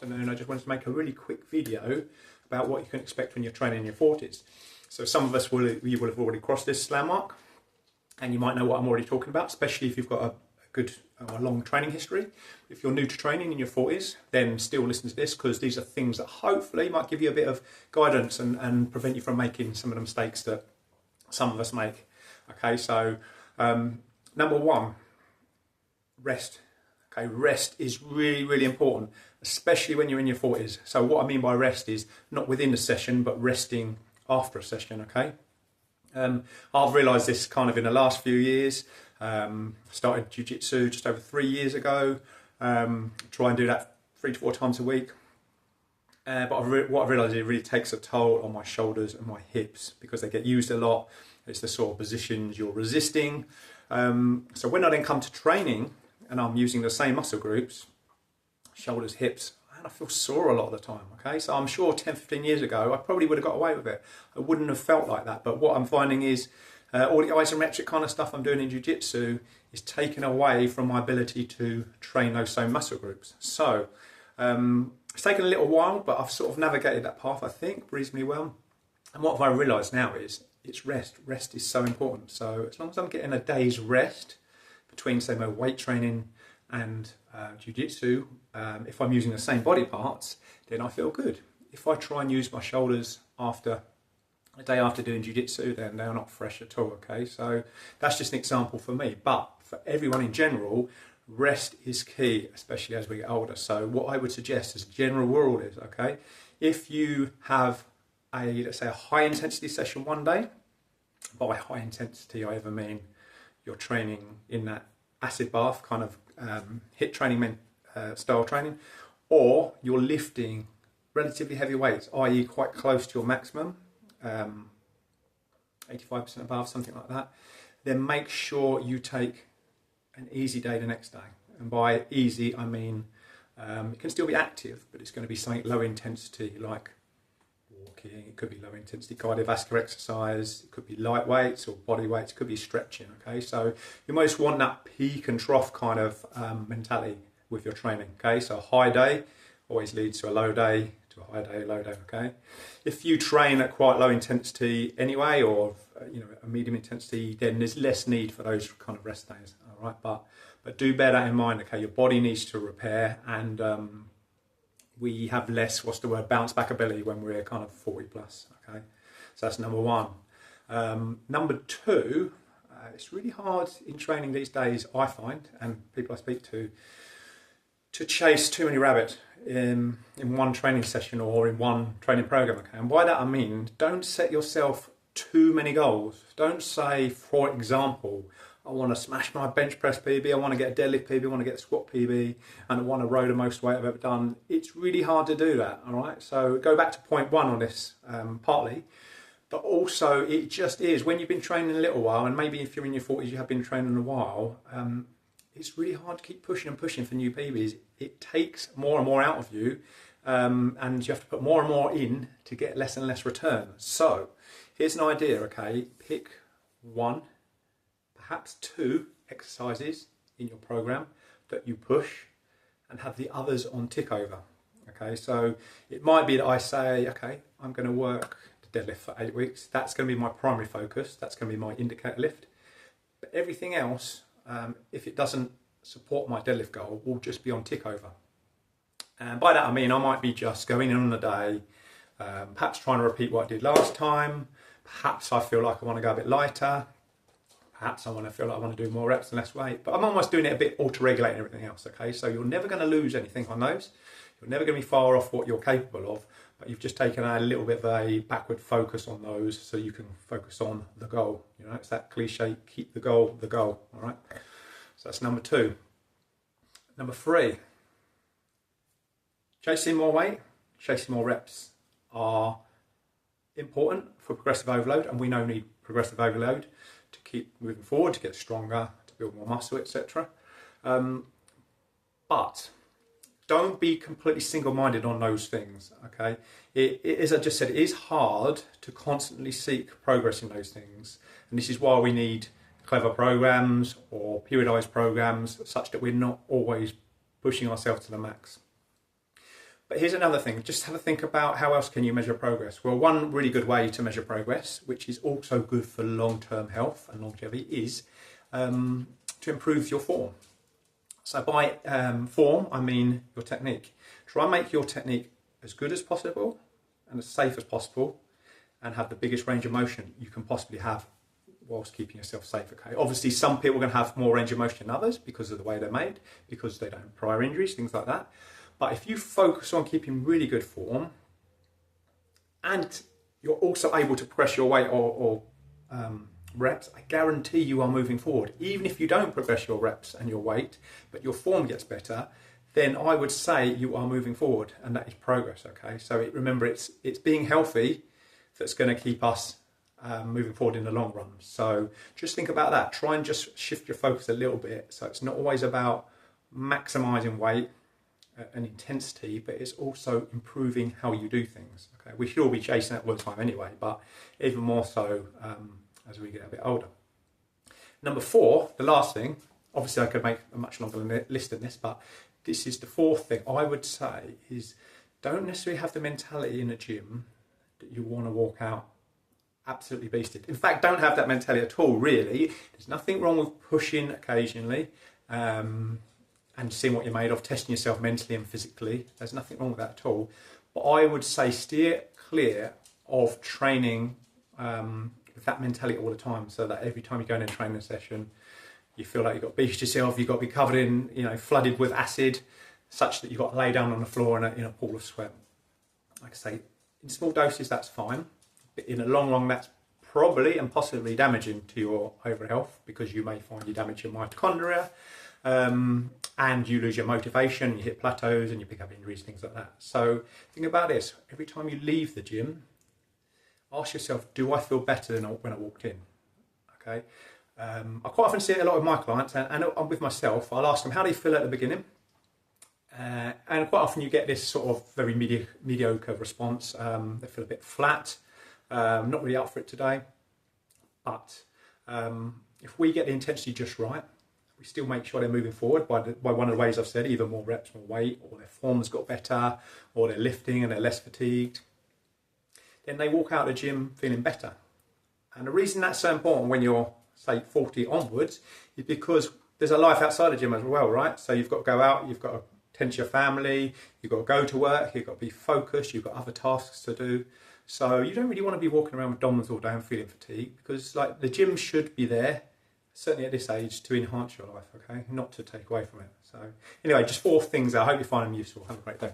afternoon, I just wanted to make a really quick video about what you can expect when you're training in your 40s. So some of us you will have already crossed this slam mark, and you might know what I'm already talking about, especially if you've got a good long training history. If you're new to training in your 40s, then still listen to this, because these are things that hopefully might give you a bit of guidance and prevent you from making some of the mistakes that some of us make. Okay, so number one, rest. Okay, rest is really, really important, especially when you're in your 40s. So what I mean by rest is not within the session, but resting after a session, okay? I've realised this kind of in the last few years. Started jiu-jitsu just over 3 years ago. Try and do that 3 to 4 times a week. But what I've realised is it really takes a toll on my shoulders and my hips because they get used a lot. It's the sort of positions you're resisting. So when I then come to training and I'm using the same muscle groups, shoulders, hips, and I feel sore a lot of the time, okay? So I'm sure 10, 15 years ago, I probably would have got away with it. I wouldn't have felt like that. But what I'm finding is all the isometric kind of stuff I'm doing in jiu-jitsu is taken away from my ability to train those same muscle groups. So it's taken a little while, but I've sort of navigated that path, I think, reasonably well. And what have I realised now is it's rest. Rest is so important. So as long as I'm getting a day's rest between, say, my weight training and jiu-jitsu, if I'm using the same body parts, then I feel good. If I try and use my shoulders after a day after doing jiu-jitsu, then they're not fresh at all, okay? So that's just an example for me. But for everyone in general, rest is key, especially as we get older. So what I would suggest as a general rule is, okay, if you have let's say a high intensity session one day, by high intensity I ever mean you're training in that acid bath kind of HIIT training style training, or you're lifting relatively heavy weights, i.e. quite close to your maximum, 85% above, something like that, then make sure you take an easy day the next day. And by easy I mean it can still be active, but it's going to be something low intensity like walking, it could be low intensity cardiovascular exercise, it could be light weights or body weights, it could be stretching, okay? So you most want that peak and trough kind of mentality with your training, okay? So a high day always leads to a low day, to a high day, low day, okay? If you train at quite low intensity anyway, or a medium intensity, then there's less need for those kind of rest days, all right? But do bear that in mind, okay? Your body needs to repair, and we have less, bounce back ability when we're kind of 40 plus, okay? So that's number one. Number two, it's really hard in training these days, I find, and people I speak to chase too many rabbits in one training session or in one training program, okay? And by that I mean, don't set yourself too many goals. Don't say, for example, I want to smash my bench press PB, I want to get a deadlift PB, I want to get a squat PB, and I want to row the most weight I've ever done. It's really hard to do that, all right? So go back to point one on this partly, but also it just is, when you've been training a little while, and maybe if you're in your 40s you have been training a while, it's really hard to keep pushing and pushing for new PBs. It takes more and more out of you, and you have to put more and more in to get less and less return. So here's an idea, okay? Pick one, perhaps two exercises in your program that you push, and have the others on tick over. Okay, so it might be that I say, okay, I'm going to work the deadlift for 8 weeks. That's going to be my primary focus. That's going to be my indicator lift. But everything else, if it doesn't support my deadlift goal, will just be on tick over. And by that I mean I might be just going in on a day, perhaps trying to repeat what I did last time. Perhaps I feel like I want to go a bit lighter. Perhaps I feel like I want to do more reps and less weight, but I'm almost doing it a bit auto-regulating everything else, okay? So you're never going to lose anything on those. You're never going to be far off what you're capable of, but you've just taken a little bit of a backward focus on those so you can focus on the goal. You know, it's that cliche, keep the goal, all right? So that's number two. Number three, chasing more weight, chasing more reps are important for progressive overload, and we know we need progressive overload to keep moving forward, to get stronger, to build more muscle, etc. But don't be completely single-minded on those things, okay? As I just said, it is hard to constantly seek progress in those things, and this is why we need clever programs or periodized programs such that we're not always pushing ourselves to the max. But here's another thing, just have a think about how else can you measure progress. Well, one really good way to measure progress, which is also good for long-term health and longevity, is to improve your form. So by form, I mean your technique. Try and make your technique as good as possible and as safe as possible, and have the biggest range of motion you can possibly have whilst keeping yourself safe, okay? Obviously, some people are going to have more range of motion than others because of the way they're made, because they don't have prior injuries, things like that. But if you focus on keeping really good form, and you're also able to progress your weight or reps, I guarantee you are moving forward. Even if you don't progress your reps and your weight, but your form gets better, then I would say you are moving forward, and that is progress, okay? So remember, it's being healthy that's going to keep us moving forward in the long run. So just think about that. Try and just shift your focus a little bit. So it's not always about maximizing weight and intensity, but it's also improving how you do things. Okay, we should all be chasing that all the time anyway, but even more so as we get a bit older. Number 4, the last thing, obviously I could make a much longer list than this, but this is the 4th thing I would say is, don't necessarily have the mentality in a gym that you want to walk out absolutely beasted. In fact, don't have that mentality at all, really. There's nothing wrong with pushing occasionally and seeing what you're made of, testing yourself mentally and physically. There's nothing wrong with that at all. But I would say steer clear of training with that mentality all the time, so that every time you go in a training session, you feel like you've got to beast yourself, you've got to be covered in, flooded with acid, such that you've got to lay down on the floor in a pool of sweat. Like I say, in small doses, that's fine. But in the long run, that's probably and possibly damaging to your overall health, because you may find you damage your mitochondria, and you lose your motivation, you hit plateaus and you pick up injuries, things like that. So think about this. Every time you leave the gym, ask yourself, do I feel better than when I walked in? Okay. I quite often see it a lot with my clients, and with myself. I'll ask them, how do you feel at the beginning? And quite often you get this sort of very mediocre response. They feel a bit flat, not really up for it today. But if we get the intensity just right, we still make sure they're moving forward by one of the ways I've said, either more reps, more weight, or their form's got better, or they're lifting and they're less fatigued, then they walk out of the gym feeling better. And the reason that's so important when you're, say, 40 onwards, is because there's a life outside the gym as well, right? So you've got to go out, you've got to tend to your family, you've got to go to work, you've got to be focused, you've got other tasks to do. So you don't really want to be walking around with DOMs all day and feeling fatigued, because the gym should be there, certainly at this age, to enhance your life, okay? Not to take away from it. So anyway, just 4 things. I hope you find them useful. Have a great day.